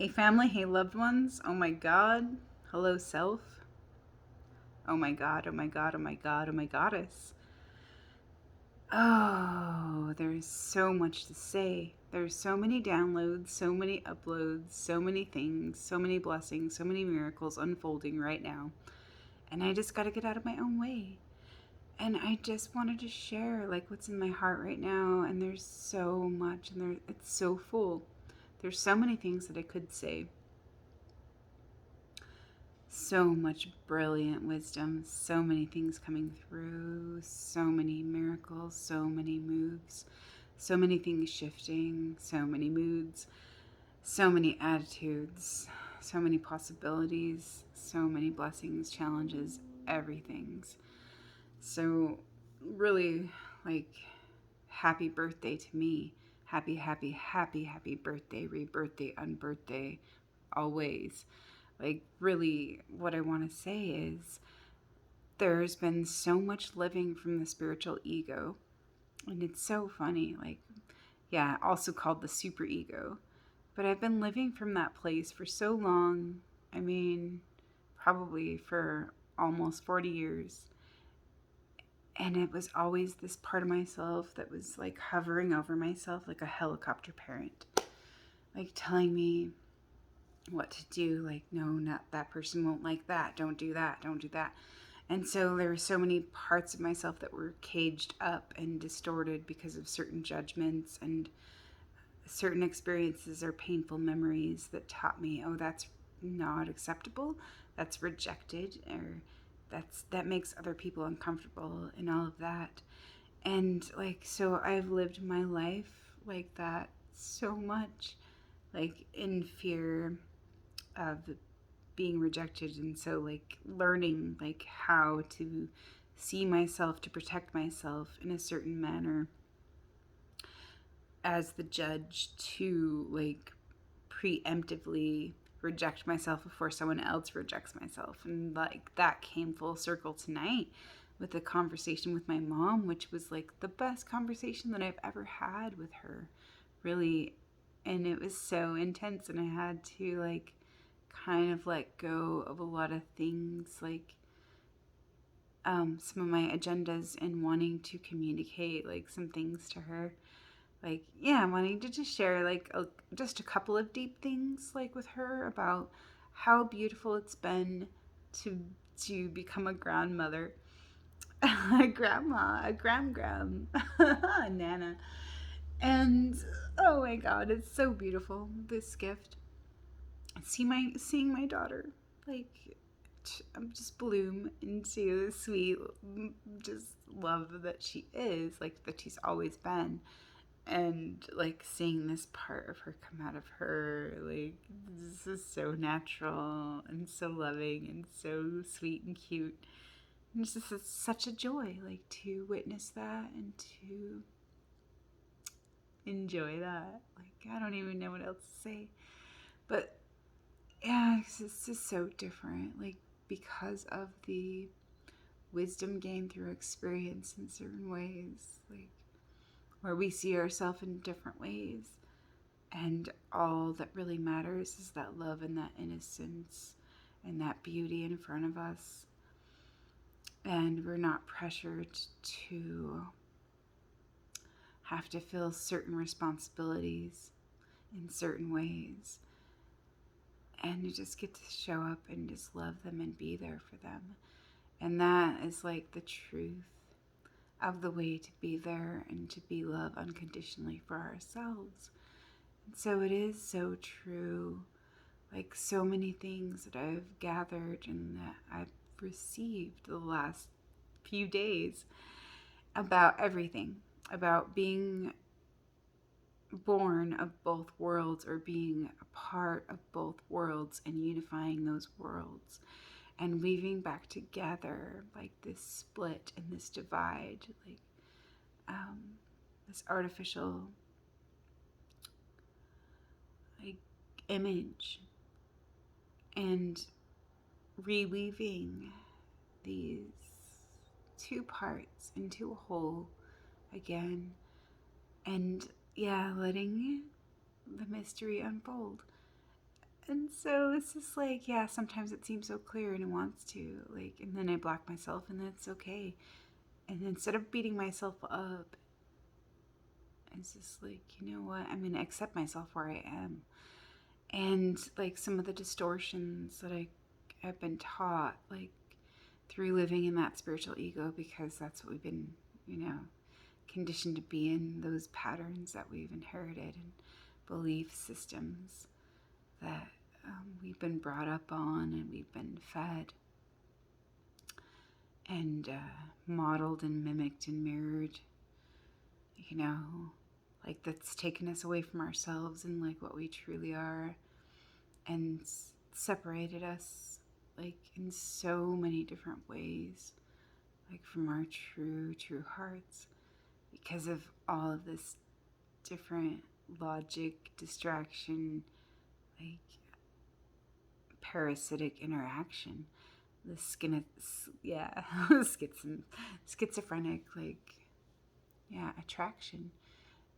Hey family, hey loved ones. Oh my god. Hello self. Oh my god, oh my god, oh my god, oh my goddess. Oh, there's so much to say. There's so many downloads, so many uploads, so many things, so many blessings, so many miracles unfolding right now. And I just got to get out of my own way. And I just wanted to share like what's in my heart right now, and there's so much and it's so full. There's so many things that I could say. So much brilliant wisdom, so many things coming through, so many miracles, so many moves, so many things shifting, so many moods, so many attitudes, so many possibilities, so many blessings, challenges, everything's. So, really, like, happy birthday to me. Happy, happy, happy, happy birthday, rebirthday, unbirthday, always. Like, really, what I want to say is there's been so much living from the spiritual ego. And it's so funny. Like, yeah, also called the super ego. But I've been living from that place for so long. I mean, probably for almost 40 years. And it was always this part of myself that was like hovering over myself like a helicopter parent, like telling me what to do. Like, no, not that person won't like that. Don't do that. Don't do that. And so there were so many parts of myself that were caged up and distorted because of certain judgments and certain experiences or painful memories that taught me, oh, that's not acceptable, that's rejected, or that makes other people uncomfortable and all of that. And like, so I've lived my life like that so much, like in fear of being rejected, and so like learning like how to see myself, to protect myself in a certain manner as the judge, to like preemptively reject myself before someone else rejects myself. And like that came full circle tonight with a conversation with my mom, which was like the best conversation that I've ever had with her, really. And it was so intense, and I had to like kind of let go of a lot of things, like some of my agendas, and wanting to communicate like some things to her, like, yeah, wanting to just share like just a couple of deep things like with her about how beautiful it's been to become a grandmother, a grandma, a gram, a nana. And oh my god, it's so beautiful, this gift. Seeing my daughter like just bloom into the sweet just love that she is, like that she's always been. And like seeing this part of her come out of her, like, this is so natural and so loving and so sweet and cute. And it's just such a joy, like, to witness that and to enjoy that. Like, I don't even know what else to say. But yeah, it's just so different, like, because of the wisdom gained through experience in certain ways, like, where we see ourselves in different ways. And all that really matters is that love and that innocence and that beauty in front of us. And we're not pressured to have to feel certain responsibilities in certain ways. And you just get to show up and just love them and be there for them. And that is like the truth of the way to be there and to be loved unconditionally for ourselves. And so it is so true, like so many things that I've gathered and that I've received the last few days about everything, about being born of both worlds, or being a part of both worlds and unifying those worlds and weaving back together like this split and this divide, like um, this artificial like image, and reweaving these two parts into a whole again. And yeah, letting the mystery unfold. And so it's just like, yeah, sometimes it seems so clear and it wants to, like, and then I block myself and that's okay. And instead of beating myself up, it's just like, you know what? I'm going to accept myself where I am. And like some of the distortions that I've been taught, like through living in that spiritual ego, because that's what we've been, conditioned to be in, those patterns that we've inherited and belief systems that we've been brought up on and we've been fed and modeled and mimicked and mirrored, you know, like that's taken us away from ourselves and like what we truly are and separated us like in so many different ways, like from our true hearts, because of all of this different logic, distraction, like parasitic interaction, the schizophrenic, like, yeah, attraction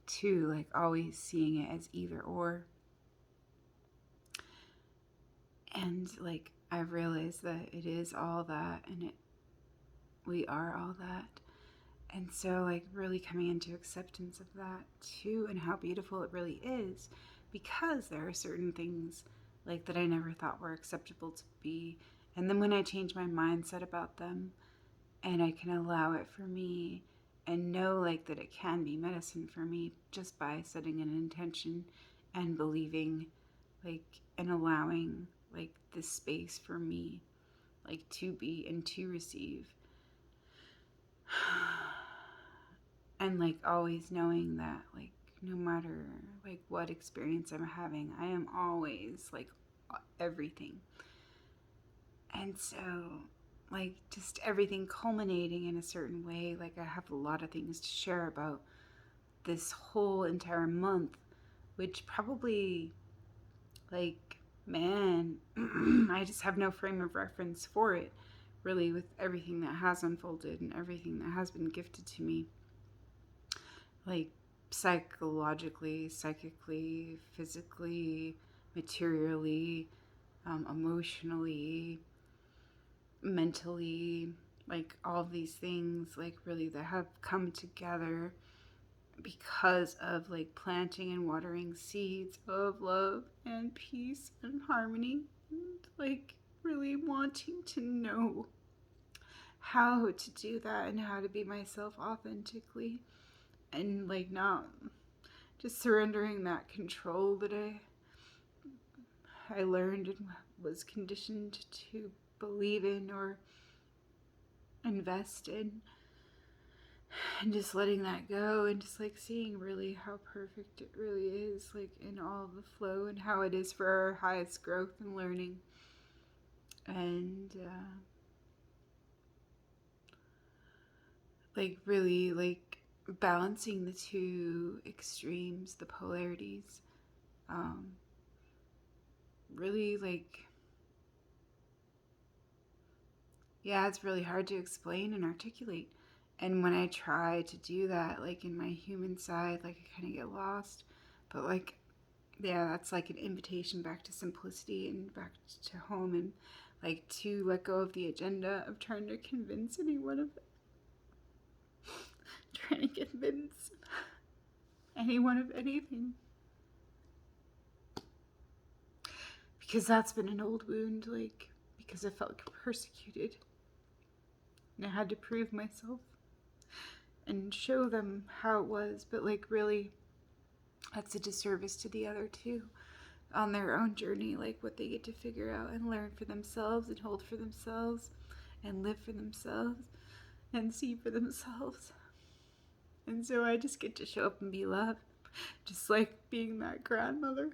to like always seeing it as either or. And like I've realized that it is all that, and we are all that. And so like really coming into acceptance of that too, and how beautiful it really is, because there are certain things like that I never thought were acceptable to be. And then when I change my mindset about them and I can allow it for me and know like that it can be medicine for me just by setting an intention and believing like and allowing like this space for me like to be and to receive. And like always knowing that like no matter like what experience I'm having, I am always like everything. And so like just everything culminating in a certain way, like I have a lot of things to share about this whole entire month, which probably like, man, I just have no frame of reference for it really, with everything that has unfolded and everything that has been gifted to me, like psychologically, psychically, physically, materially, emotionally, mentally, like all these things like really that have come together because of like planting and watering seeds of love and peace and harmony, and like really wanting to know how to do that and how to be myself authentically, and like not just surrendering that control that I learned and was conditioned to believe in or invest in, and just letting that go and just like seeing really how perfect it really is, like in all the flow, and how it is for our highest growth and learning. And like really like balancing the two extremes, the polarities, um, really like, yeah, it's really hard to explain and articulate. And when I try to do that, like in my human side, like I kind of get lost. But like, yeah, that's like an invitation back to simplicity and back to home, and like to let go of the agenda of trying to convince anyone of it. Trying to convince anyone of anything. Because that's been an old wound, like, because I felt persecuted. And I had to prove myself and show them how it was, but like really that's a disservice to the other too, on their own journey, like what they get to figure out and learn for themselves and hold for themselves and live for themselves and see for themselves. And so I just get to show up and be love, just like being that grandmother.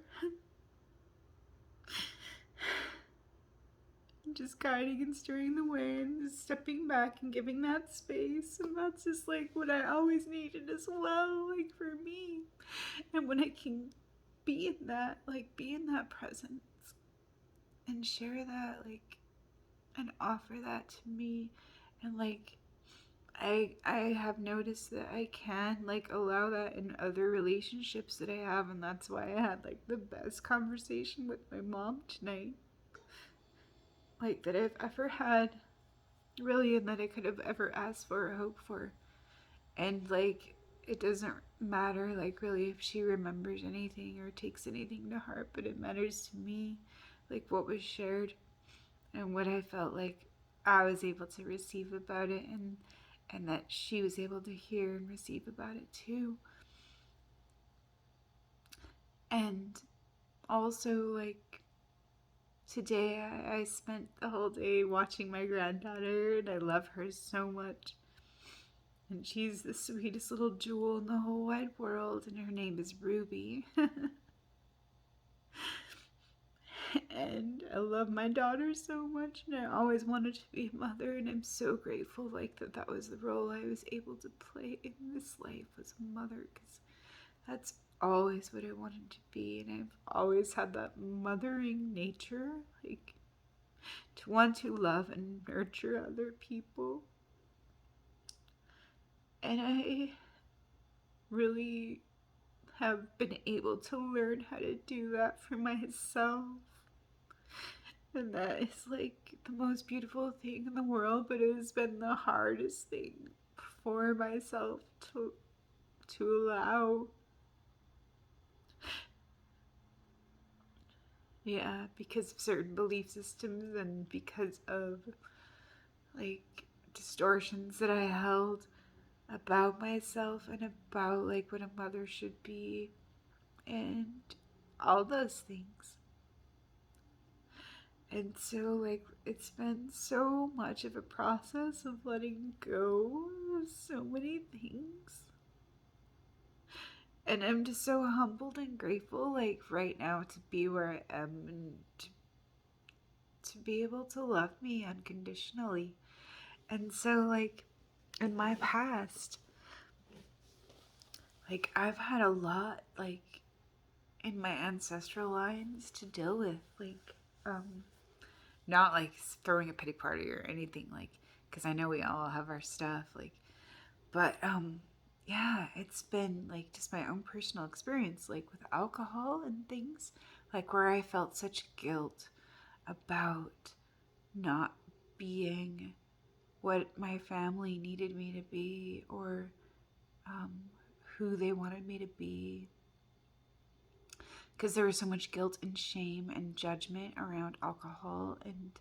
Just guiding and steering the way and just stepping back and giving that space. And that's just like what I always needed as well, like for me. And when I can be in that, like be in that presence and share that, like, and offer that to me, and like I have noticed that I can like allow that in other relationships that I have, and that's why I had like the best conversation with my mom tonight, like that I've ever had, really, and that I could have ever asked for or hoped for. And like it doesn't matter like really if she remembers anything or takes anything to heart, but it matters to me like what was shared and what I felt like I was able to receive about it, and that she was able to hear and receive about it too. And also like today I spent the whole day watching my granddaughter, and I love her so much. And she's the sweetest little jewel in the whole wide world, and her name is Ruby. And I love my daughter so much, and I always wanted to be a mother, and I'm so grateful like that was the role I was able to play in this life, was a mother, because that's always what I wanted to be, and I've always had that mothering nature, like to want to love and nurture other people. And I really have been able to learn how to do that for myself. And that is like the most beautiful thing in the world, but it has been the hardest thing for myself to allow. Yeah, because of certain belief systems and because of like distortions that I held about myself and about like what a mother should be and all those things. And so, like, it's been so much of a process of letting go of so many things. And I'm just so humbled and grateful, like, right now to be where I am and to be able to love me unconditionally. And so, like, in my past, like, I've had a lot, like, in my ancestral lines to deal with. Like, not like throwing a pity party or anything, like, because I know we all have our stuff, like, but yeah, it's been like just my own personal experience, like with alcohol and things, like where I felt such guilt about not being what my family needed me to be, or um, who they wanted me to be, because there was so much guilt and shame and judgment around alcohol, and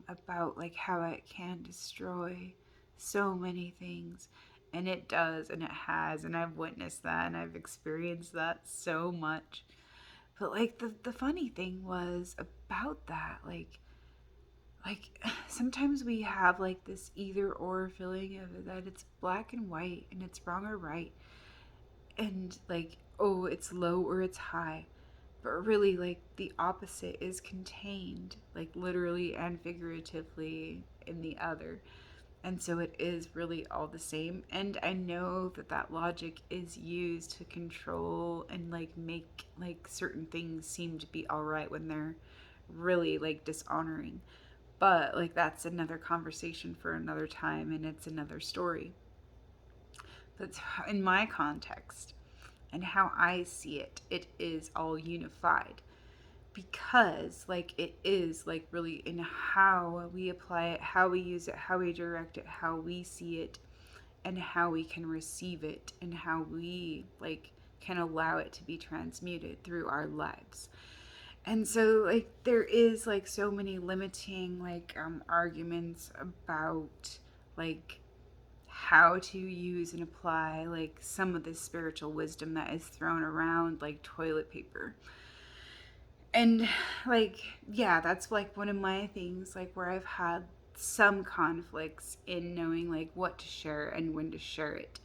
about like how it can destroy so many things. And it does, and it has, and I've witnessed that, and I've experienced that so much. But like the funny thing was about that, like sometimes we have like this either or feeling of that it's black and white and it's wrong or right, and like, oh, it's low or it's high. But really, like, the opposite is contained, like, literally and figuratively in the other. And so it is really all the same. And I know that that logic is used to control and, like, make, like, certain things seem to be all right when they're really, like, dishonoring. But, like, that's another conversation for another time, and it's another story. That's in my context and how I see it, it is all unified, because like it is like really in how we apply it, how we use it, how we direct it, how we see it, and how we can receive it, and how we like can allow it to be transmuted through our lives. And so like there is like so many limiting like arguments about like how to use and apply like some of this spiritual wisdom that is thrown around like toilet paper. And like, yeah, that's like one of my things, like where I've had some conflicts in knowing like what to share and when to share it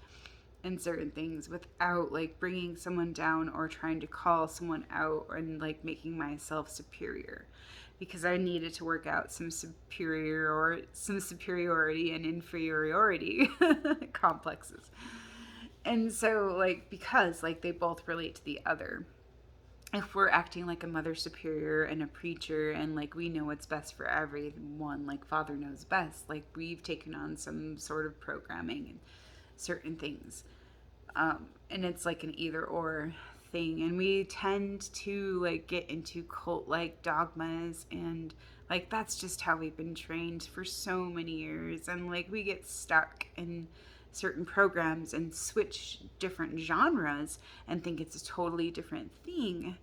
and certain things without like bringing someone down or trying to call someone out and like making myself superior, because I needed to work out some superiority and inferiority complexes. And so like because like they both relate to the other. if we're acting like a mother superior and a preacher and like we know what's best for everyone, like Father knows best, like we've taken on some sort of programming and certain things. And it's like an either or thing. And we tend to like get into cult like dogmas, and like that's just how we've been trained for so many years. And like we get stuck in certain programs and switch different genres and think it's a totally different thing,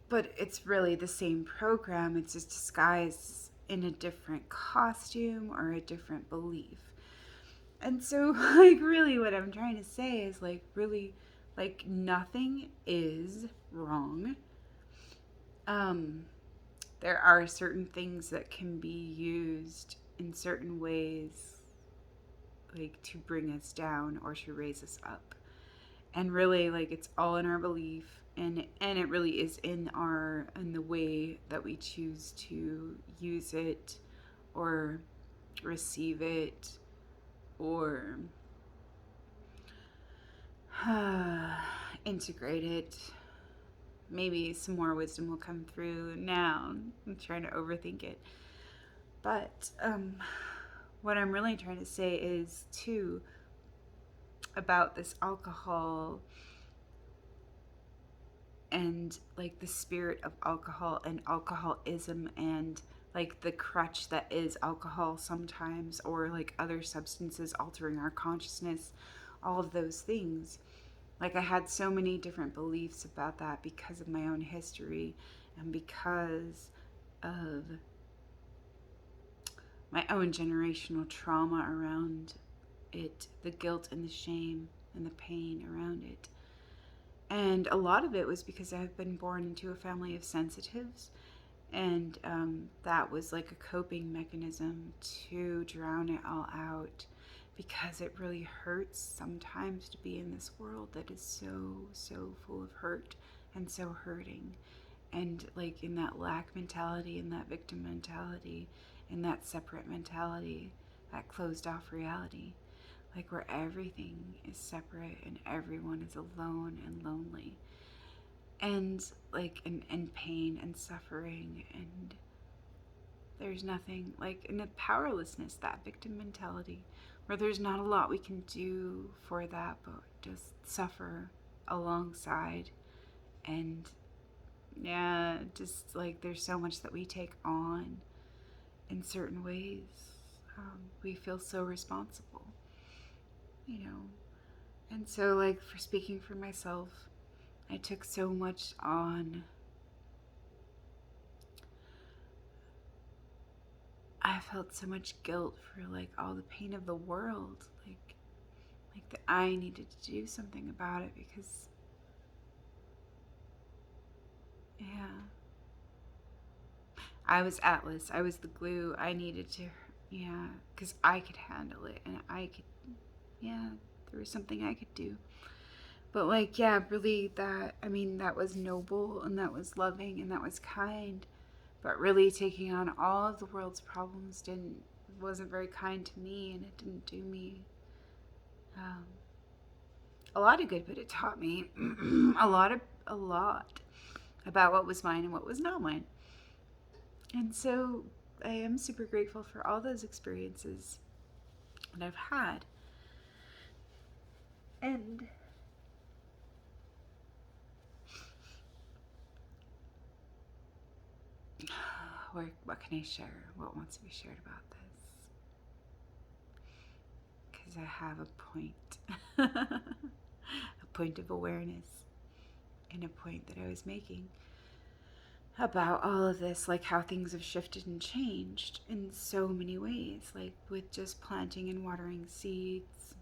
but it's really the same program. It's just disguised in a different costume or a different belief. And so, like, really, what I'm trying to say is, like, really, like, nothing is wrong. Um, there are certain things that can be used in certain ways, like, to bring us down or to raise us up. And really, like, it's all in our belief, and it really is in the way that we choose to use it or receive it or integrate it. Maybe some more wisdom will come through now. I'm trying to overthink it. But what I'm really trying to say is, too, about this alcohol and like the spirit of alcohol and alcoholism and like the crutch that is alcohol sometimes, or like other substances altering our consciousness, all of those things. Like I had so many different beliefs about that because of my own history and because of my own generational trauma around it, the guilt and the shame and the pain around it. And a lot of it was because I've been born into a family of sensitives, and that was like a coping mechanism to drown it all out, because it really hurts sometimes to be in this world that is so full of hurt and so hurting, and like in that lack mentality and that victim mentality and that separate mentality, that closed off reality, like where everything is separate and everyone is alone and lonely, and like and pain and suffering, and there's nothing like in the powerlessness, that victim mentality, where there's not a lot we can do for that but just suffer alongside. And yeah, just like there's so much that we take on in certain ways. We feel so responsible, you know. And so, like, for speaking for myself, I took so much on. I felt so much guilt for like all the pain of the world, like that I needed to do something about it because, yeah, I was Atlas. I was the glue. I needed to, yeah, because I could handle it and I could, yeah, there was something I could do. But like, yeah, really, that, I mean, that was noble and that was loving and that was kind. But really, taking on all of the world's problems wasn't very kind to me, and it didn't do me um, a lot of good. But it taught me a lot about what was mine and what was not mine. And so I am super grateful for all those experiences that I've had. And what can I share? What wants to be shared about this? Because I have a point, a point of awareness, and a point that I was making about all of this, like how things have shifted and changed in so many ways, like with just planting and watering seeds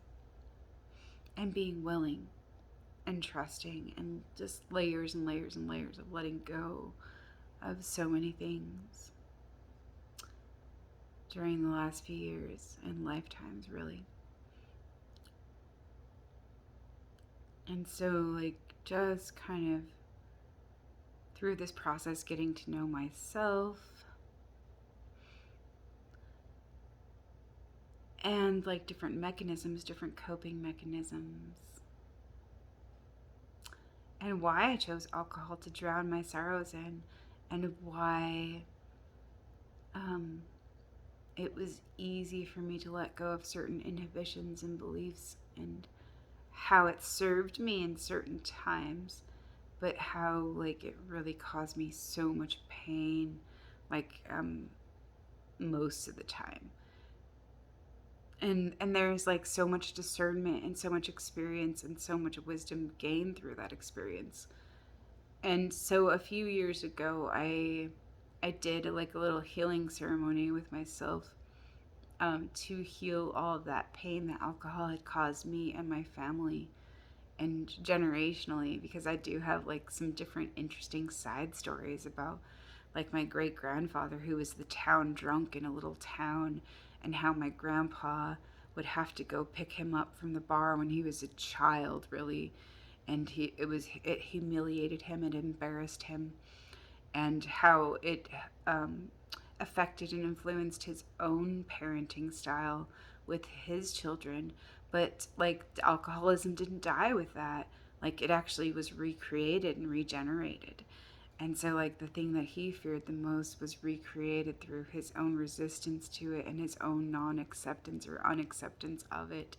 and being willing and trusting, and just layers and layers and layers of letting go of so many things during the last few years and lifetimes, really. And so, like, just kind of through this process, getting to know myself and like different mechanisms, different coping mechanisms, and why I chose alcohol to drown my sorrows in, and why um, it was easy for me to let go of certain inhibitions and beliefs, and how it served me in certain times, but how like it really caused me so much pain, like most of the time. And there's like so much discernment and so much experience and so much wisdom gained through that experience. And so a few years ago, I did like a little healing ceremony with myself, to heal all of that pain that alcohol had caused me and my family, and generationally, because I do have like some different interesting side stories about like my great grandfather, who was the town drunk in a little town, and how my grandpa would have to go pick him up from the bar when he was a child, really. And it humiliated him, it embarrassed him, and how it um, affected and influenced his own parenting style with his children. But like alcoholism didn't die with that. Like it actually was recreated and regenerated. And so like the thing that he feared the most was recreated through his own resistance to it and his own non-acceptance or unacceptance of it.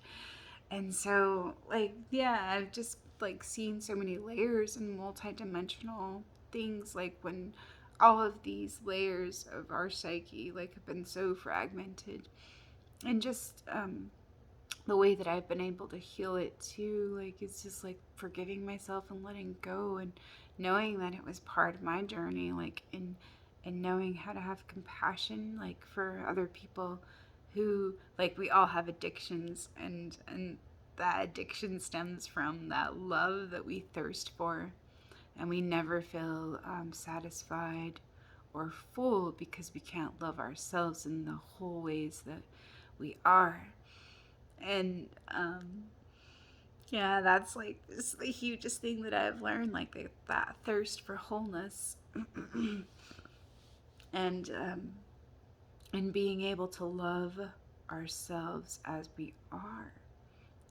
And so like yeah, I've just like seen so many layers and multidimensional things, like when all of these layers of our psyche like have been so fragmented, and just the way that I've been able to heal it too, like it's just like forgiving myself and letting go, and knowing that it was part of my journey, like in and knowing how to have compassion like for other people who, like, we all have addictions, and that addiction stems from that love that we thirst for, and we never feel satisfied or full because we can't love ourselves in the whole ways that we are. And yeah, that's like this the hugest thing that I've learned, like that thirst for wholeness, and being able to love ourselves as we are.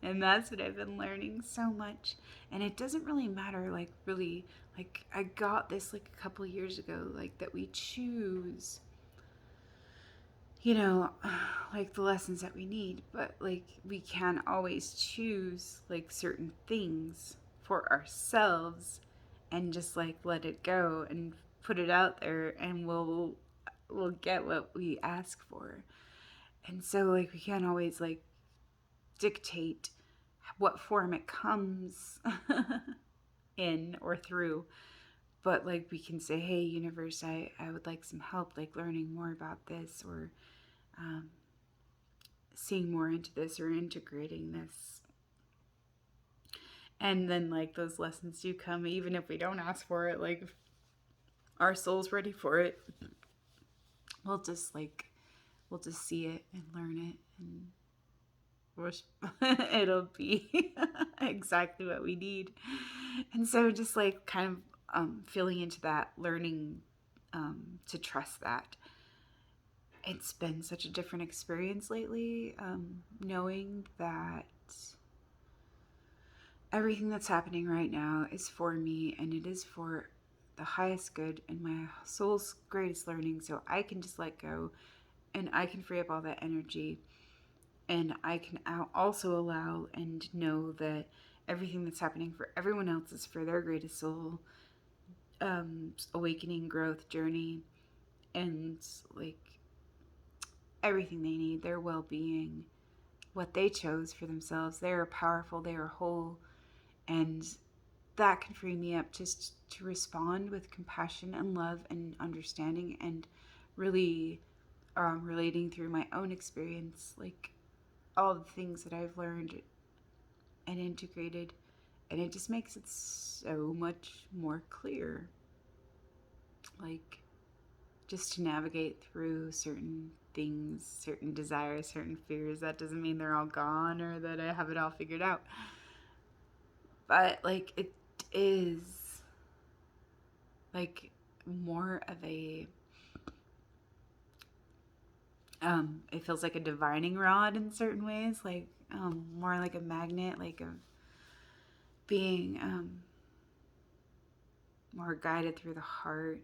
And that's what I've been learning so much. And it doesn't really matter, like, really, like, I got this like a couple years ago, like, that we choose, you know, like the lessons that we need, but like, we can always choose like certain things for ourselves and just like let it go and put it out there, and we'll get what we ask for. And so like we can't always like dictate what form it comes in or through, but like we can say, hey universe, I would like some help, like learning more about this, or um, seeing more into this, or integrating this. And then like those lessons do come even if we don't ask for it. Like if our soul's ready for it, we'll just like we'll just see it and learn it, and it'll be exactly what we need. And so just like kind of feeling into that, learning to trust that. It's been such a different experience lately, knowing that everything that's happening right now is for me, and it is for the highest good and my soul's greatest learning. So I can just let go, and I can free up all that energy, and I can also allow and know that everything that's happening for everyone else is for their greatest soul awakening, growth, journey, and like everything they need, their well-being, what they chose for themselves. They are powerful, they are whole, and that can free me up just to respond with compassion and love and understanding, and really relating through my own experience, like all the things that I've learned and integrated, and it just makes it so much more clear, like just to navigate through certain things, certain desires, certain fears. That doesn't mean they're all gone or that I have it all figured out, but like it is like more of a it feels like a divining rod in certain ways, like more like a magnet, like of being more guided through the heart.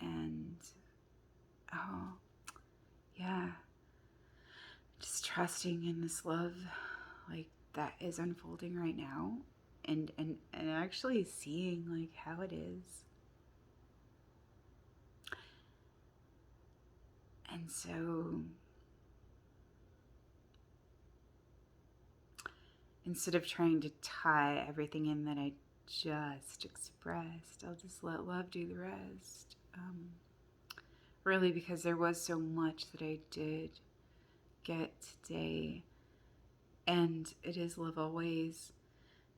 And oh, yeah, just trusting in this love like that is unfolding right now, and actually seeing like how it is. And so instead of trying to tie everything in that I just expressed, I'll just let love do the rest. Really, because there was so much that I did get today, and it is love always.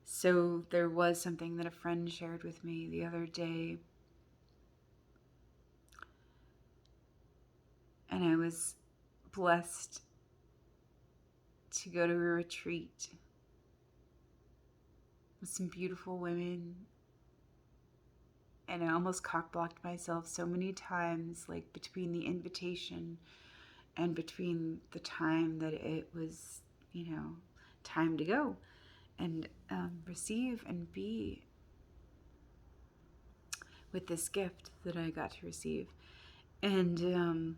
So there was something that a friend shared with me the other day, and I was blessed to go to a retreat with some beautiful women, and I almost cock-blocked myself so many times, like between the invitation and between the time that it was, time to go and receive and be with this gift that I got to receive. And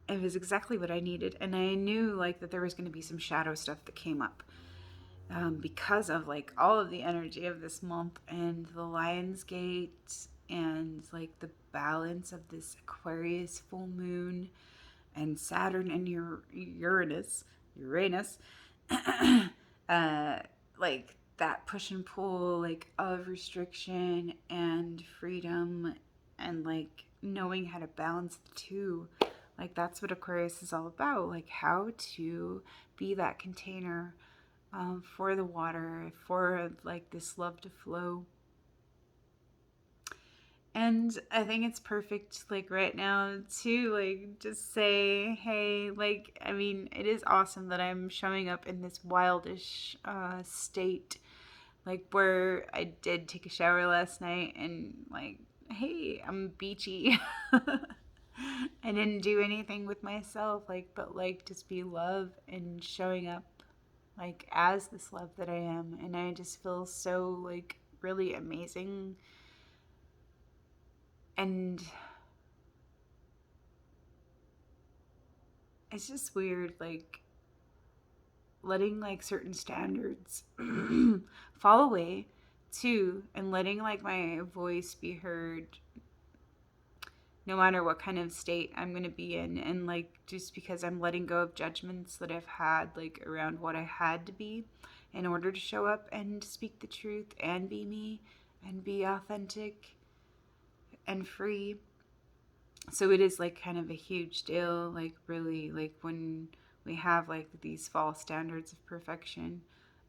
it was exactly what I needed. And I knew like that there was going to be some shadow stuff that came up because of like all of the energy of this month and the Lion's Gate and like the balance of this Aquarius full moon and Saturn and Uranus, like that push and pull, like of restriction and freedom, and like knowing how to balance the two. Like that's what Aquarius is all about. Like how to be that container for the water, for like this love to flow. And I think it's perfect, like right now, to like just say, hey, like, I mean, it is awesome that I'm showing up in this wildish state, like where I did take a shower last night and, like, hey, I'm beachy. I didn't do anything with myself, like, but like just be love and showing up, like, as this love that I am. And I just feel so, like, really amazing. And it's just weird, like letting like certain standards fall away too, and letting like my voice be heard no matter what kind of state I'm going to be in. And like just because I'm letting go of judgments that I've had like around what I had to be in order to show up and speak the truth and be me and be authentic and free. So it is like kind of a huge deal, like really, like when we have like these false standards of perfection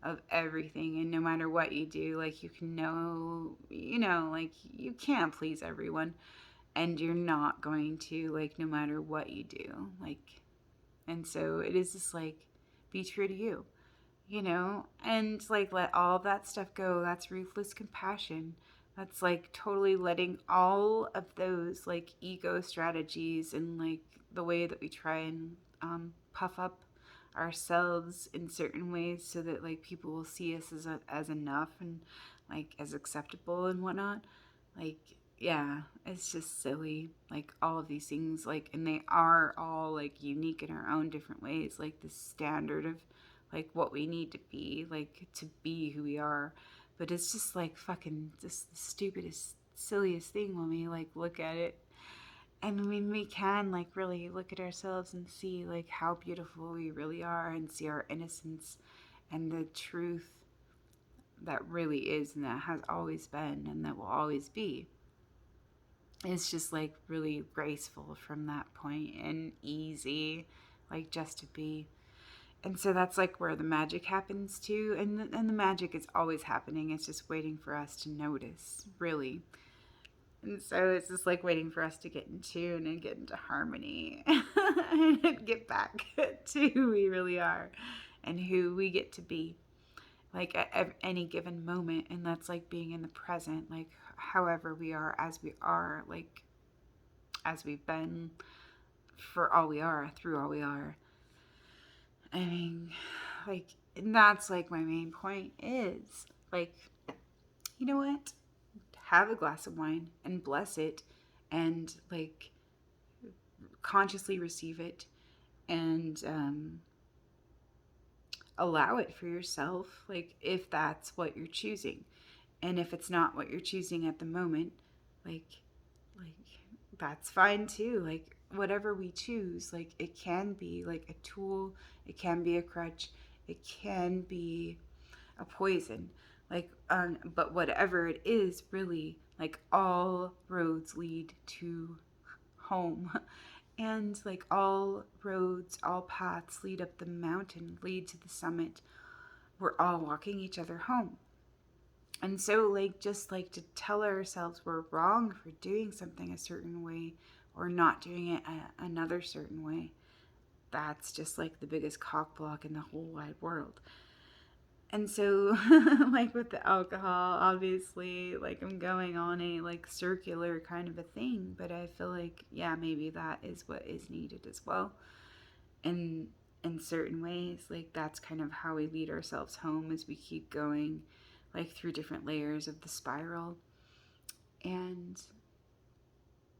of everything, and no matter what you do, like you can know, like you can't please everyone, and you're not going to, like, no matter what you do, like. And so it is just like, be true to you, and like let all of that stuff go. That's ruthless compassion. That's like totally letting all of those like ego strategies and like the way that we try and puff up ourselves in certain ways so that like people will see us as enough and like as acceptable and whatnot. Like, yeah, it's just silly. Like all of these things, like, and they are all like unique in our own different ways. Like the standard of like what we need to be, like to be who we are. But it's just like fucking just the stupidest, silliest thing when we like look at it. And I mean, we can like really look at ourselves and see like how beautiful we really are and see our innocence and the truth that really is and that has always been and that will always be. It's just like really graceful from that point and easy, like just to be. And so that's like where the magic happens too. And the magic is always happening. It's just waiting for us to notice, really. And so it's just like waiting for us to get in tune and get into harmony and get back to who we really are and who we get to be, like at any given moment. And that's like being in the present, like however we are, as we are, like as we've been for all we are, through all we are. I mean, like, and that's like my main point is like, you know what? Have a glass of wine and bless it and like consciously receive it and allow it for yourself, like if that's what you're choosing. And if it's not what you're choosing at the moment, like like that's fine too. Like whatever we choose, like it can be like a tool, it can be a crutch, it can be a poison. Like but whatever it is, really, like all roads lead to home. And like all roads, all paths lead up the mountain, lead to the summit. We're all walking each other home. And so, like, just like to tell ourselves we're wrong for doing something a certain way or not doing it another certain way, that's just like the biggest cock block in the whole wide world. And so, like with the alcohol, obviously, like I'm going on a like circular kind of a thing, but I feel like, yeah, maybe that is what is needed as well. And in certain ways, like that's kind of how we lead ourselves home as we keep going, like through different layers of the spiral. And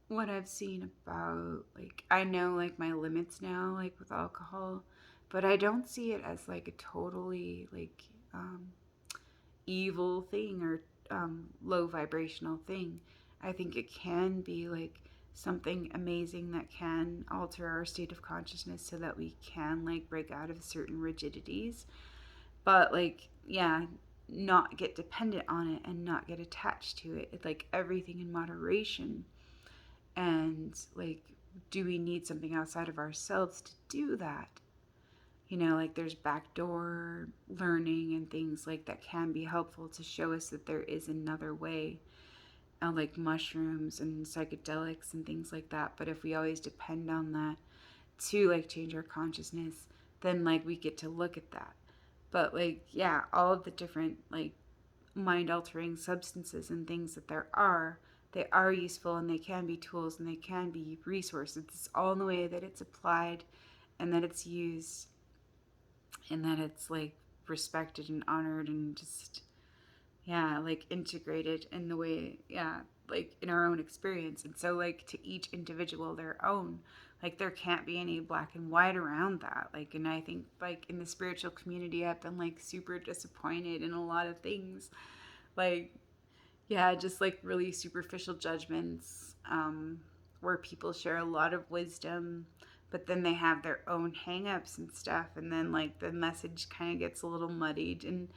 what I've seen about, like, I know like my limits now, like with alcohol, but I don't see it as like a totally like evil thing or low vibrational thing. I think it can be like something amazing that can alter our state of consciousness so that we can like break out of certain rigidities. But like, yeah, not get dependent on it and not get attached to it. It's like everything in moderation. And like, do we need something outside of ourselves to do that? You know, like there's backdoor learning and things like that can be helpful to show us that there is another way, like mushrooms and psychedelics and things like that. But if we always depend on that to like change our consciousness, then like we get to look at that. But like, yeah, all of the different like mind altering substances and things that there are, they are useful and they can be tools and they can be resources. It's all in the way that it's applied and that it's used and that it's like respected and honored and just, yeah, like integrated in the way, yeah, like in our own experience. And so like to each individual their own, like there can't be any black and white around that. Like, and I think like in the spiritual community I've been like super disappointed in a lot of things, like, yeah, just like really superficial judgments, where people share a lot of wisdom, but then they have their own hangups and stuff, and then like the message kind of gets a little muddied, and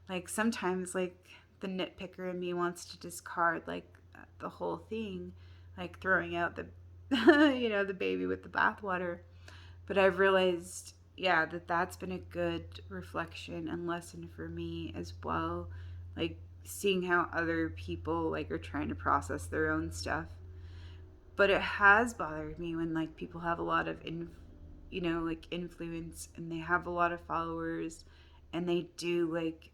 like sometimes like the nitpicker in me wants to discard like the whole thing, like throwing out the you know, the baby with the bathwater. But I've realized, yeah, that that's been a good reflection and lesson for me as well, like seeing how other people like are trying to process their own stuff. But it has bothered me when like people have a lot of you know, like influence and they have a lot of followers and they do like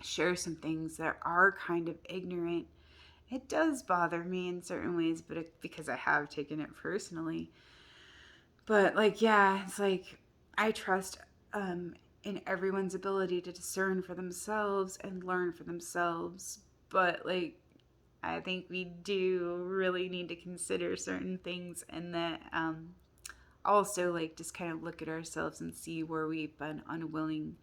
share some things that are kind of ignorant. It does bother me in certain ways, but because I have taken it personally. But like, yeah, it's like I trust in everyone's ability to discern for themselves and learn for themselves. But like, I think we do really need to consider certain things, and that also like just kind of look at ourselves and see where we've been unwilling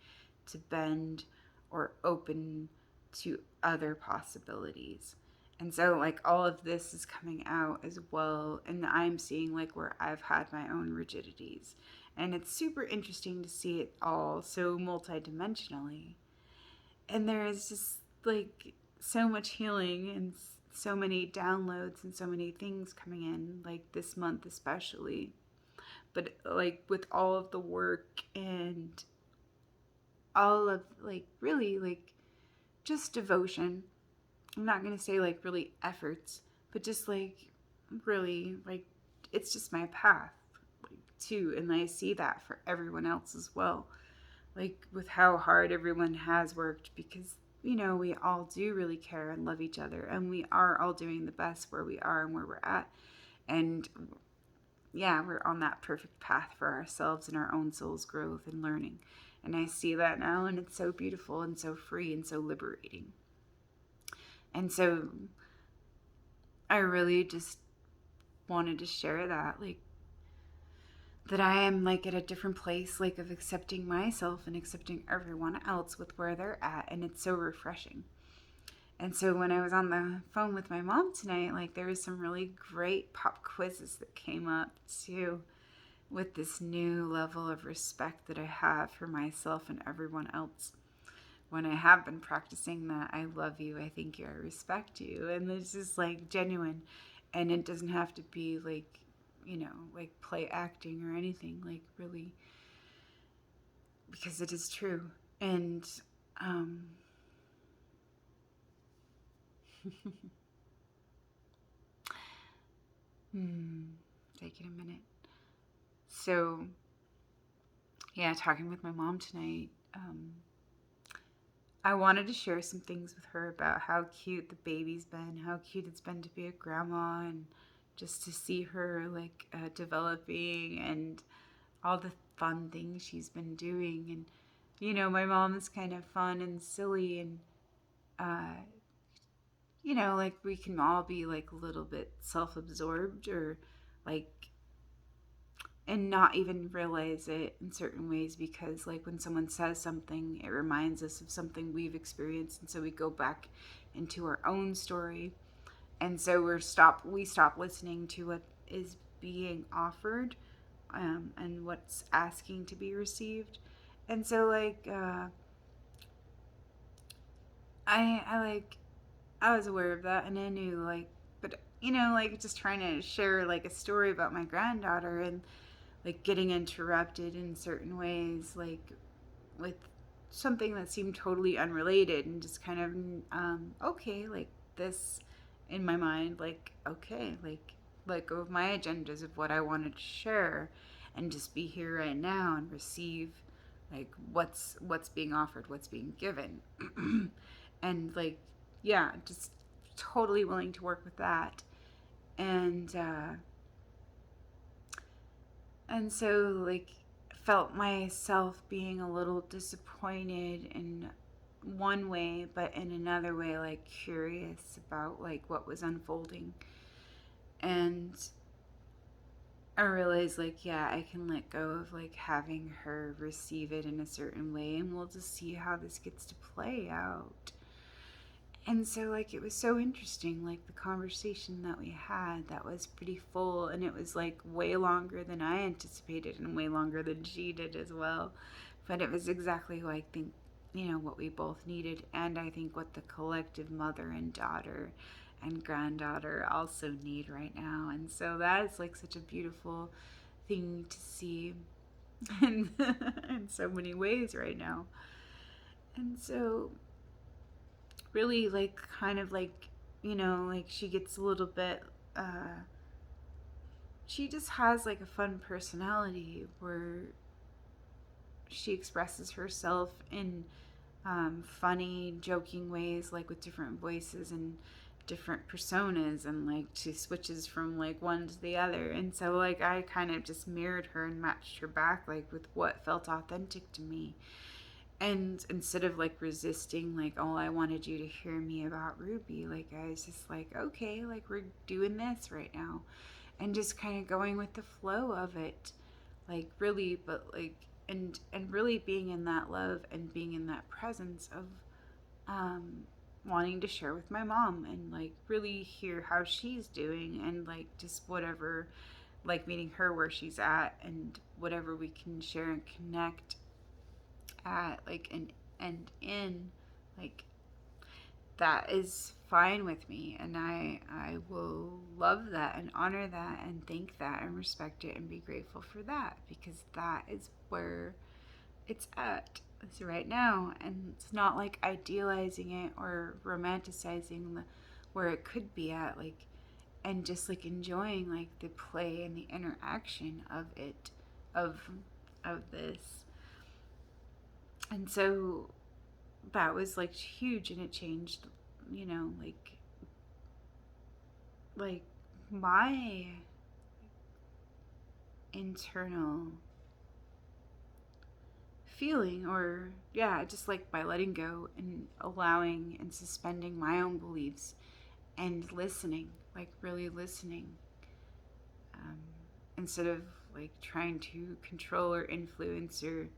to bend or open to other possibilities. And so like all of this is coming out as well, and I'm seeing like where I've had my own rigidities, and it's super interesting to see it all so multidimensionally. And there is just like so much healing and so many downloads and so many things coming in, like this month especially. But like with all of the work and all of like really like just devotion, I'm not going to say like really efforts, but just like really like it's just my path, like, too. And I see that for everyone else as well, like with how hard everyone has worked, because you know we all do really care and love each other, and we are all doing the best where we are and where we're at. And yeah, we're on that perfect path for ourselves and our own soul's growth and learning. And I see that now, and it's so beautiful and so free and so liberating. And so I really just wanted to share that, like, that I am like at a different place, like of accepting myself and accepting everyone else with where they're at. And it's so refreshing. And so when I was on the phone with my mom tonight, like there was some really great pop quizzes that came up too, with this new level of respect that I have for myself and everyone else. When I have been practicing that, I love you, I thank you, I respect you. And it's just like genuine. And it doesn't have to be like, like play acting or anything, like really, because it is true. And, um, taking a minute. So, yeah, talking with my mom tonight, I wanted to share some things with her about how cute the baby's been, how cute it's been to be a grandma, and just to see her like developing and all the fun things she's been doing. And my mom's kind of fun and silly, and uh, like we can all be like a little bit self-absorbed or like and not even realize it in certain ways, because like when someone says something, it reminds us of something we've experienced, and so we go back into our own story, and so we stop listening to what is being offered, and what's asking to be received. And so like I was aware of that, and I knew like, but like just trying to share like a story about my granddaughter, and like getting interrupted in certain ways, like with something that seemed totally unrelated, and just kind of okay, like this in my mind, like okay, like let go of my agendas of what I wanted to share, and just be here right now and receive like what's being offered, what's being given. And like, yeah, just totally willing to work with that. And so like felt myself being a little disappointed in one way, but in another way like curious about like what was unfolding. And I realized like, yeah, I can let go of like having her receive it in a certain way, and we'll just see how this gets to play out. And so like it was so interesting, like the conversation that we had, that was pretty full, and it was like way longer than I anticipated and way longer than she did as well. But it was exactly what I think, what we both needed, and I think what the collective mother and daughter and granddaughter also need right now. And so that is like such a beautiful thing to see in, in so many ways right now. And so really like kind of like, like she gets a little bit she just has like a fun personality where she expresses herself in funny joking ways, like with different voices and different personas, and like she switches from like one to the other. And so like I kind of just mirrored her and matched her back like with what felt authentic to me. And instead of like resisting, like, oh, I wanted you to hear me about Ruby, like I was just like, okay, like we're doing this right now, and just kind of going with the flow of it, like really, but like, and really being in that love and being in that presence of um wanting to share with my mom and like really hear how she's doing, and like just whatever, like meeting her where she's at, and whatever we can share and connect at, like, and in, like, that is fine with me, and I will love that and honor that and thank that and respect it and be grateful for that, because that is where it's at. It's right now, and it's not like idealizing it or romanticizing where it could be at, like, and just like enjoying like the play and the interaction of it, of this. And so that was like huge, and it changed, like my internal feeling, or just like by letting go and allowing and suspending my own beliefs and listening, like really listening, um, instead of like trying to control or influence or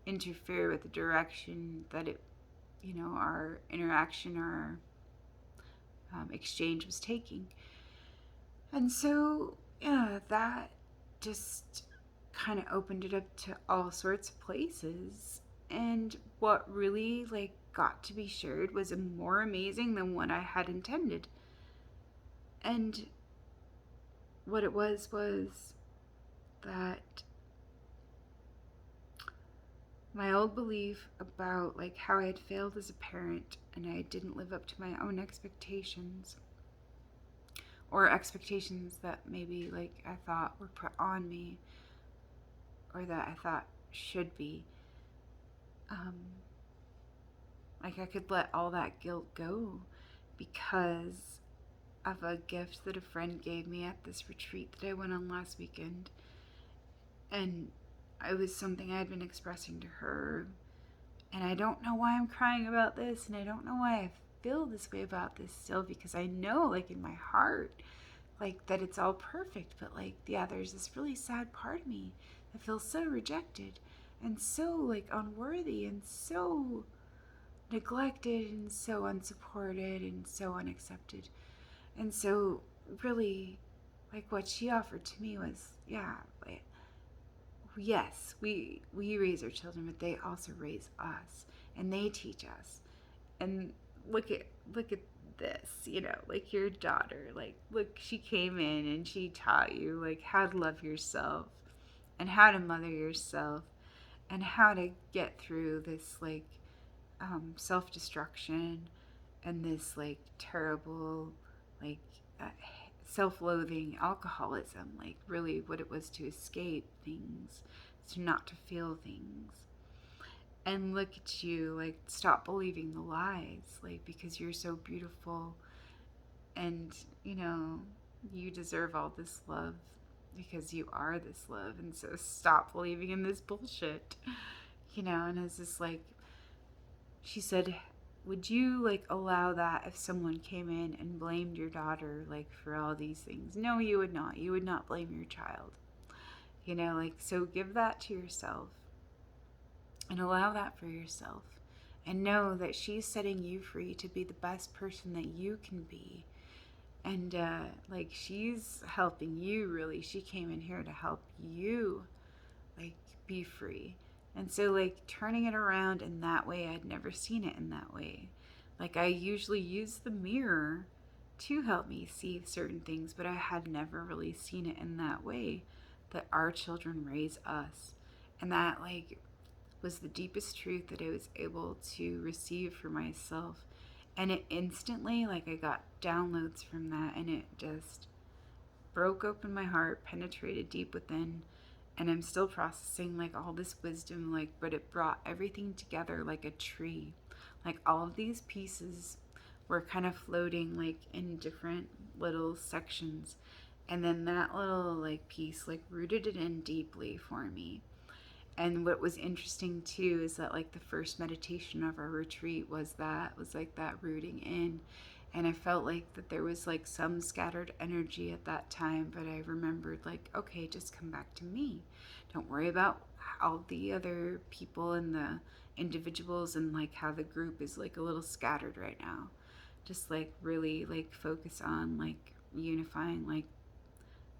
interfere with the direction that our interaction or exchange was taking. And so, yeah, that just kind of opened it up to all sorts of places. And what really like got to be shared was more amazing than what I had intended. And what it was that my old belief about like how I had failed as a parent and I didn't live up to my own expectations, or expectations that maybe like I thought were put on me or that I thought should be. Um, like I could let all that guilt go because of a gift that a friend gave me at this retreat that I went on last weekend. And it was something I had been expressing to her. And I don't know why I'm crying about this, and I don't know why I feel this way about this still, because I know, like, in my heart, like, that it's all perfect. But, like, yeah, there's this really sad part of me that feels so rejected and so, like, unworthy and so neglected and so unsupported and so unaccepted. And so, really, like, what she offered to me was, like, yes, we raise our children, but they also raise us, and they teach us. And look at this, like your daughter, like look, she came in and she taught you like how to love yourself and how to mother yourself and how to get through this like self-destruction and this like terrible like uh, self-loathing alcoholism, like really what it was to escape things, to not to feel things. And look at you, like stop believing the lies, like because you're so beautiful and you deserve all this love because you are this love. And so stop believing in this bullshit. And it's just like she said, would you like allow that if someone came in and blamed your daughter like for all these things? No, you would not. You would not blame your child. Like so give that to yourself and allow that for yourself. And know that she's setting you free to be the best person that you can be. And like she's helping you really. She came in here to help you like be free. And so like turning it around in that way, I'd never seen it in that way. Like I usually use the mirror to help me see certain things, but I had never really seen it in that way, that our children raise us. And that like was the deepest truth that I was able to receive for myself. And it instantly, like I got downloads from that, and it just broke open my heart, penetrated deep within, and I'm still processing like all this wisdom, like, but it brought everything together like a tree. Like all of these pieces were kind of floating like in different little sections. And then that little like piece like rooted it in deeply for me. And what was interesting too is that like the first meditation of our retreat was like that rooting in. And I felt like that there was like some scattered energy at that time, but I remembered like, okay, just come back to me. Don't worry about all the other people and the individuals and like how the group is like a little scattered right now. Just like really like focus on like unifying like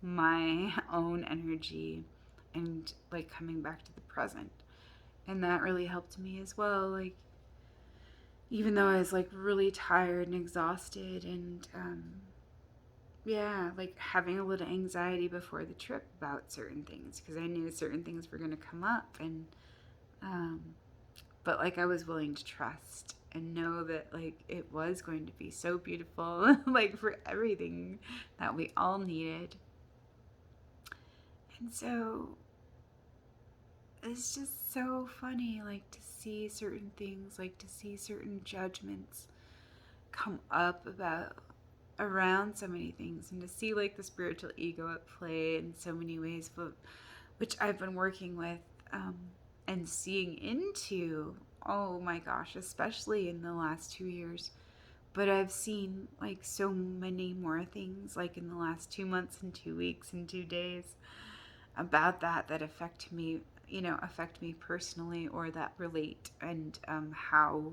my own energy and like coming back to the present. And that really helped me as well. Like, even though I was like really tired and exhausted and, like having a little anxiety before the trip about certain things because I knew certain things were going to come up. And, um, but like I was willing to trust and know that like it was going to be so beautiful, like for everything that we all needed. And so it's just so funny, like to see certain things, like to see certain judgments come up about around so many things, and to see like the spiritual ego at play in so many ways, but which I've been working with, and seeing into, oh my gosh, especially in the last 2 years. But I've seen like so many more things, like in the last 2 months and 2 weeks and 2 days, about that affect me, affect me personally, or that relate, and how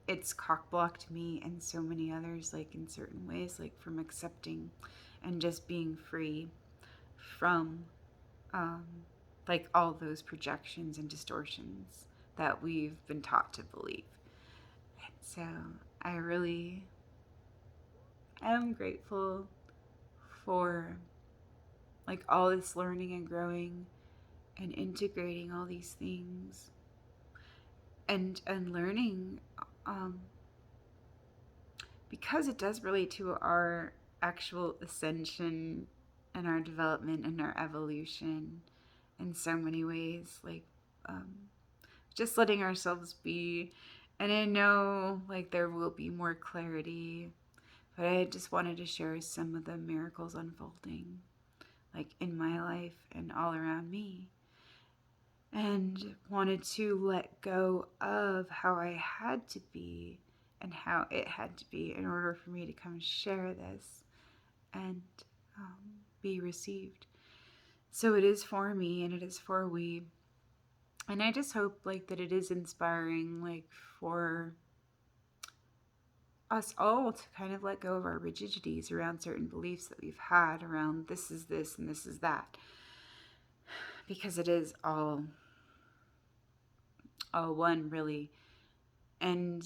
it's cockblocked me and so many others, like in certain ways, like from accepting and just being free from um, like all those projections and distortions that we've been taught to believe. And so I really am grateful for like all this learning and growing and integrating all these things, and learning, um, because it does relate to our actual ascension and our development and our evolution in so many ways, like um, just letting ourselves be. And I know like there will be more clarity, but I just wanted to share some of the miracles unfolding like in my life and all around me, and wanted to let go of how I had to be and how it had to be in order for me to come share this and be received. So it is for me and it is for we. And I just hope like that it is inspiring, like for us all to kind of let go of our rigidities around certain beliefs that we've had around this is this and this is that, because it is all one really. And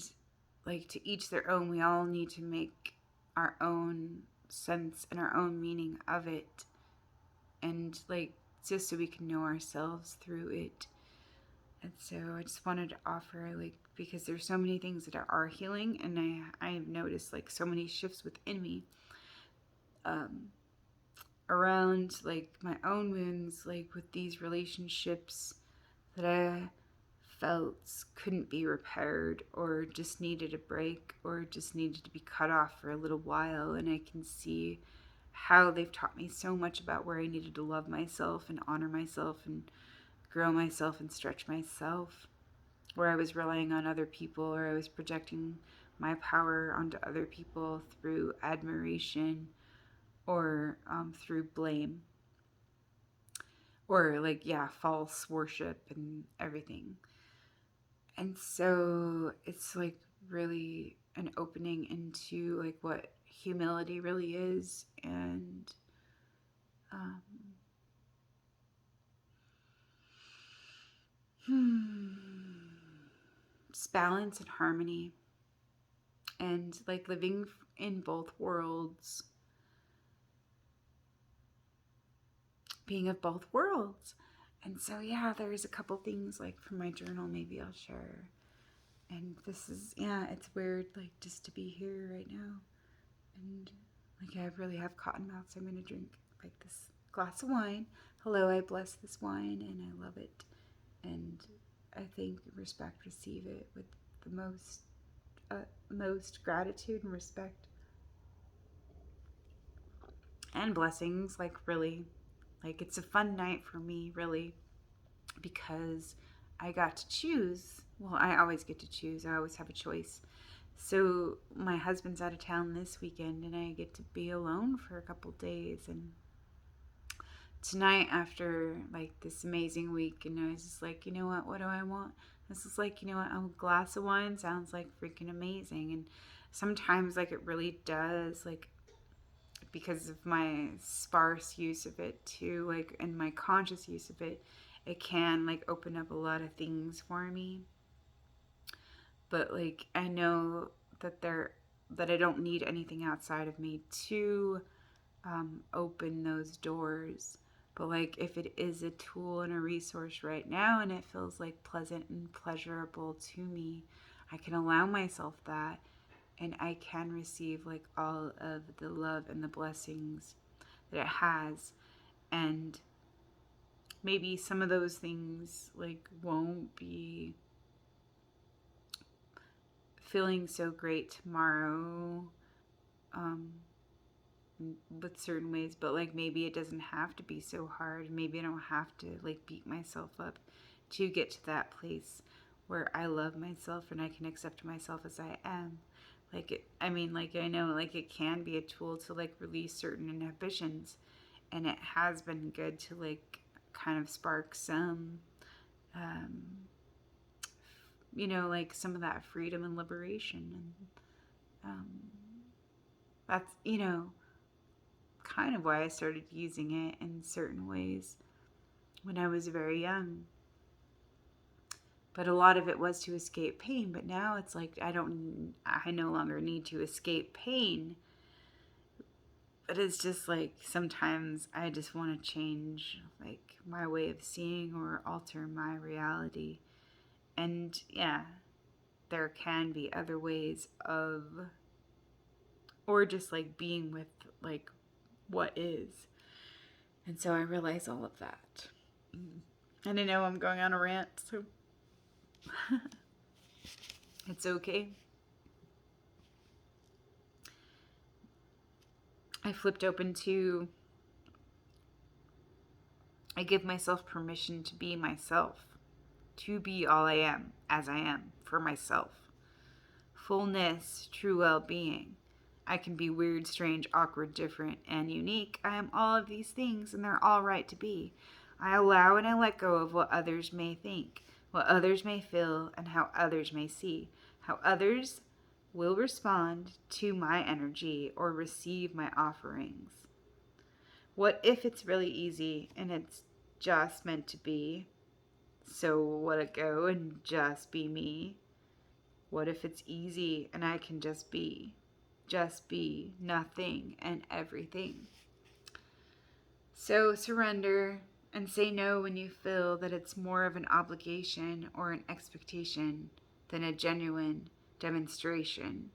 like to each their own, we all need to make our own sense and our own meaning of it, and like just so we can know ourselves through it. And so I just wanted to offer, like, because there's so many things that are healing, and I've noticed like so many shifts within me, um, around like my own wounds, like with these relationships that I felt couldn't be repaired, or just needed a break, or just needed to be cut off for a little while. And I can see how they've taught me so much about where I needed to love myself and honor myself and grow myself and stretch myself, where I was relying on other people, or I was projecting my power onto other people through admiration, or through blame, or like, yeah, false worship and everything. And so it's like really an opening into like what humility really is, and um, it's balance and harmony, and like living in both worlds, being of both worlds. And so yeah, there's a couple things like from my journal maybe I'll share. And this is, yeah, it's weird like just to be here right now. And like I really have cotton mouth, so I'm gonna drink like this glass of wine. Hello, I bless this wine and I love it. And I thank, respect, receive it with the most gratitude and respect and blessings. Like really, like it's a fun night for me, really, because I got to choose. Well, I always get to choose. I always have a choice. So my husband's out of town this weekend, and I get to be alone for a couple days. And tonight, after like this amazing week, and I was just like, you know what do I want? This is like, you know what, a glass of wine sounds like freaking amazing. And sometimes like it really does, like because of my sparse use of it too, like and my conscious use of it, it can like open up a lot of things for me. But like I know that I don't need anything outside of me to open those doors. But like if it is a tool and a resource right now and it feels like pleasant and pleasurable to me, I can allow myself that, and I can receive like all of the love and the blessings that it has. And maybe some of those things like won't be feeling so great tomorrow, um, with certain ways, but like maybe it doesn't have to be so hard. Maybe I don't have to like beat myself up to get to that place where I love myself and I can accept myself as I am. I know, like, it can be a tool to, like, release certain inhibitions. And it has been good to, like, kind of spark some, um, like, some of that freedom and liberation. And that's, kind of why I started using it in certain ways when I was very young. But a lot of it was to escape pain. But now it's like I no longer need to escape pain. But it's just like sometimes I just want to change, like, my way of seeing or alter my reality. And yeah, there can be other ways of, or just like being with, like, what is. And so I realize all of that. And I know I'm going on a rant, so it's okay. I flipped open to, I give myself permission to be myself, to be all I am, as I am, for myself. Fullness, true well-being. I can be weird, strange, awkward, different, and unique. I am all of these things, and they're all right to be. I allow and I let go of what others may think, what others may feel, and how others may see, how others will respond to my energy or receive my offerings. What if it's really easy and it's just meant to be? So let it go and just be me. What if it's easy and I can just be nothing and everything? So surrender and say no when you feel that it's more of an obligation or an expectation than a genuine demonstration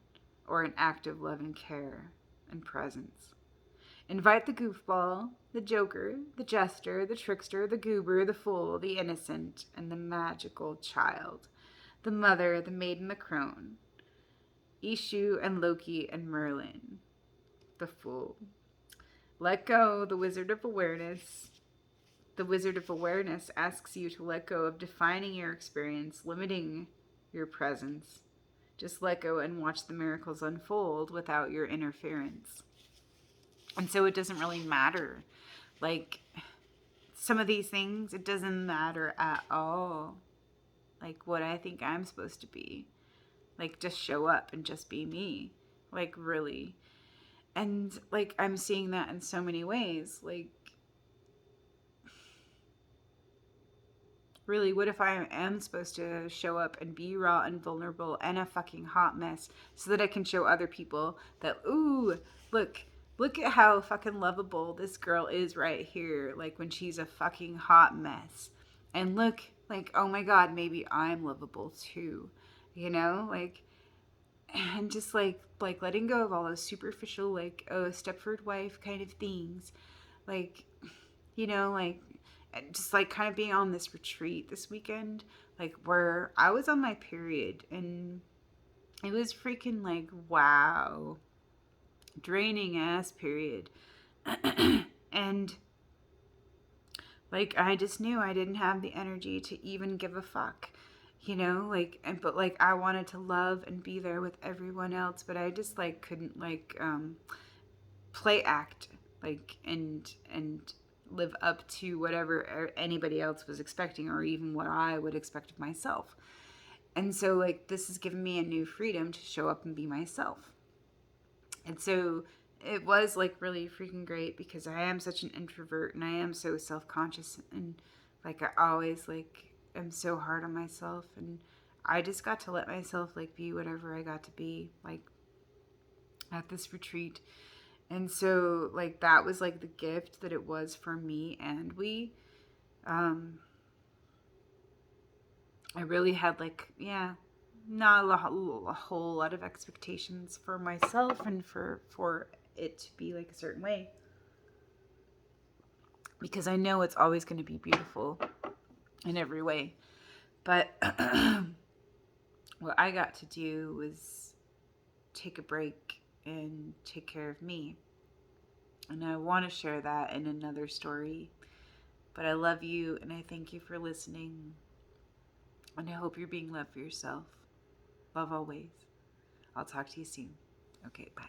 or an act of love and care and presence. Invite the goofball, the joker, the jester, the trickster, the goober, the fool, the innocent, and the magical child, the mother, the maiden, the crone, Ishu and Loki and Merlin, the fool. Let go, the wizard of awareness. The wizard of awareness asks you to let go of defining your experience, limiting your presence. Just let go and watch the miracles unfold without your interference. And so it doesn't really matter. Like, some of these things, it doesn't matter at all. Like, what I think I'm supposed to be. Like, just show up and just be me. Like, really. And, like, I'm seeing that in so many ways. Like, really, what if I am supposed to show up and be raw and vulnerable and a fucking hot mess so that I can show other people that, ooh, look at how fucking lovable this girl is right here, like, when she's a fucking hot mess. And look, like, oh my god, maybe I'm lovable too, like, and just like letting go of all those superficial, like, oh, Stepford wife kind of things, like, like, just like kind of being on this retreat this weekend, like, where I was on my period, and it was freaking, like, wow, draining ass period. And, like, I just knew I didn't have the energy to even give a fuck, like, but, like, I wanted to love and be there with everyone else, but I just, like, couldn't, like, play act, like, and live up to whatever anybody else was expecting, or even what I would expect of myself. And so, like, this has given me a new freedom to show up and be myself. And so it was, like, really freaking great, because I am such an introvert and I am so self-conscious, and, like, I always, like, am so hard on myself, and I just got to let myself, like, be whatever I got to be, like, at this retreat. And so, like, that was, like, the gift that it was for me. And I really had, like, yeah, not a whole lot of expectations for myself and for it to be, like, a certain way, because I know it's always going to be beautiful in every way. But what I got to do was take a break and take care of me. And I want to share that in another story. But I love you, and I thank you for listening. And I hope you're being love for yourself. Love always. I'll talk to you soon. Okay, bye.